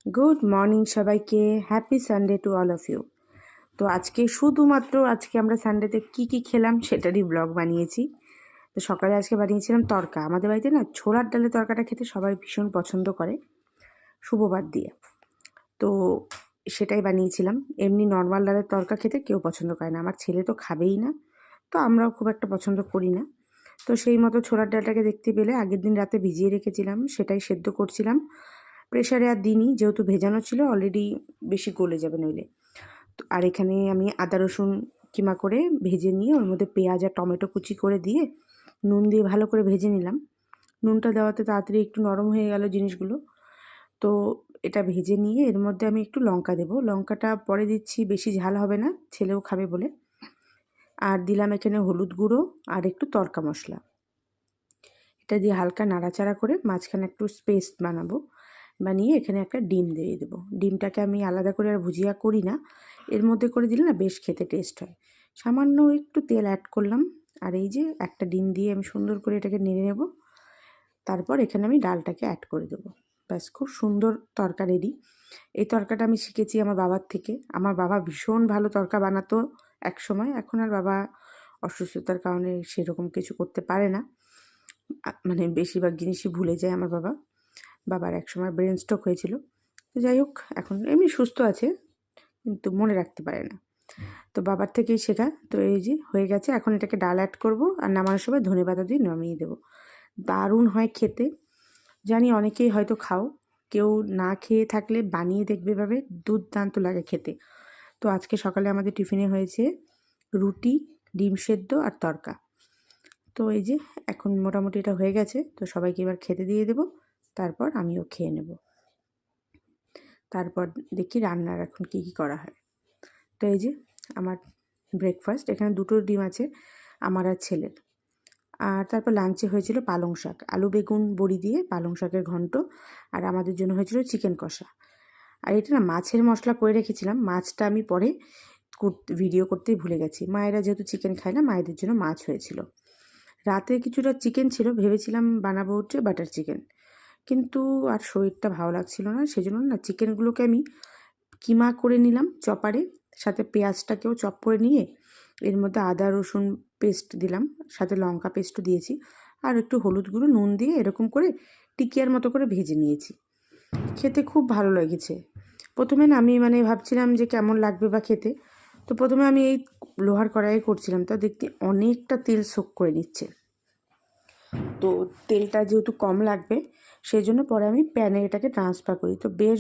Good morning সবাইকে, happy Sunday to all of you. তো আজকে আমরা সানডেতে কি খেলাম সেটারই ব্লগ বানিয়েছি। তো সকালে আজকে বানিয়েছিলাম তড়কা। আমাদের বাড়িতে না ছোলার ডালের তরকাটা খেতে সবাই ভীষণ পছন্দ করে, শুভবার দিয়ে। তো সেটাই বানিয়েছিলাম। এমনি নর্মাল ডালের তরকা খেতে কেউ পছন্দ করে না, আমার ছেলে তো খাবেই না, তো আমরাও খুব একটা পছন্দ করি না। তো সেই মতো ছোলার ডালটাকে দেখতে পেলে আগের দিন রাতে ভিজিয়ে রেখেছিলাম, সেটাই সেদ্ধ করছিলাম। প্রেশারে আর দিইনি, যেহেতু ভেজানো ছিল অলরেডি, বেশি গলে যাবে নইলে। তো আর এখানে আমি আদা রসুন কিমা করে ভেজে নিয়ে ওর মধ্যে পেঁয়াজ আর টমেটো কুচি করে দিয়ে নুন দিয়ে ভালো করে ভেজে নিলাম। নুনটা দেওয়াতে তাড়াতাড়ি একটু নরম হয়ে গেল জিনিসগুলো। তো এটা ভেজে নিয়ে এর মধ্যে আমি একটু লঙ্কা দেবো, লঙ্কাটা পরে দিচ্ছি, বেশি ঝাল হবে না, ছেলেও খাবে বলে। আর দিলাম এখানে হলুদ গুঁড়ো আর একটু তড়কা মশলা। এটা দিয়ে হালকা নাড়াচাড়া করে মাঝখানে একটু স্পেস বানিয়ে এখানে একটা ডিম দিয়ে দেবো। ডিমটাকে আমি আলাদা করে আর ভুজিয়া করি না, এর মধ্যে করে দিলে না বেশ খেতে টেস্ট হয়। সামান্য একটু তেল অ্যাড করলাম, আর এই যে একটা ডিম দিয়ে আমি সুন্দর করে এটাকে নেড়ে নেব। তারপর এখানে আমি ডালটাকে অ্যাড করে দেবো। ব্যাস, খুব সুন্দর তরকা রেডি। এই তরকাটা আমি শিখেছি আমার বাবার থেকে। আমার বাবা ভীষণ ভালো তরকা বানাতো এক সময়, এখন আর বাবা অসুস্থতার কারণে সেরকম কিছু করতে পারে না, মানে বেশিরভাগ জিনিসই ভুলে যায় আমার বাবা। বাবার একসময় ব্রেন স্ট্রোক হয়েছিল। তো যাই হোক, এখন এমনি সুস্থ আছে, কিন্তু মনে রাখতে পারে না। তো বাবার থেকেই শেখা। তো এই যে হয়ে গেছে, এখন এটাকে ডাল অ্যাড করব আর নামানোর সময় ধনেপাতা দিয়ে নামিয়ে দেবো। দারুণ হয় খেতে। জানি অনেকেই হয়তো খাও, কেউ না খেয়ে থাকলে বানিয়ে দেখবে, ভাবে দুর্দান্ত লাগে খেতে। তো আজকে সকালে আমাদের টিফিনে হয়েছে রুটি, ডিম সেদ্ধ আর তরকা। তো এই যে এখন মোটামুটি এটা হয়ে গেছে, তো সবাইকে এবার খেতে দিয়ে দেবো, তারপর আমিও খেয়ে নেব। তারপর দেখি রান্নার এখন কী করা হয়। তো এই যে আমার ব্রেকফাস্ট, এখানে 2টো ডিম আছে আমার আর ছেলের। আর তারপর লাঞ্চে হয়েছিল পালং শাক, আলু বেগুন বড়ি দিয়ে পালং শাকের ঘন্ট। আর আমাদের জন্য হয়েছিল চিকেন কষা। আর এটা না মাছের মশলা করে রেখেছিলাম, মাছটা আমি পরে ভিডিও করতেই ভুলে গেছি। মায়েরা যেহেতু চিকেন খায় না, মায়েদের জন্য মাছ হয়েছিল। রাতে কিছুটা চিকেন ছিল, ভেবেছিলাম বানাবো হচ্ছে বাটার চিকেন, কিন্তু আর শরীরটা ভালো লাগছিল না, সেজন্য না চিকেনগুলোকে আমি কিমা করে নিলাম চপারে, সাথে পেঁয়াজটাকেও চপ করে নিয়ে এর মধ্যে আদা রসুন পেস্ট দিলাম, সাথে লঙ্কা পেস্টও দিয়েছি, আর একটু হলুদ গুঁড়ো নুন দিয়ে এরকম করে টিকিয়ার মতো করে ভেজে নিয়েছি। খেতে খুব ভালো লেগেছে। প্রথমে না আমি ভাবছিলাম যে কেমন লাগবে বা খেতে। তো প্রথমে আমি এই লোহার কড়াইয়ে করছিলাম, তা দেখতে অনেকটা তেল সোক করে নিচ্ছে। তো তেলটা যেহেতু কম লাগবে, সেই জন্য পরে আমি প্যানে এটাকে ট্রান্সফার করি। তো বেশ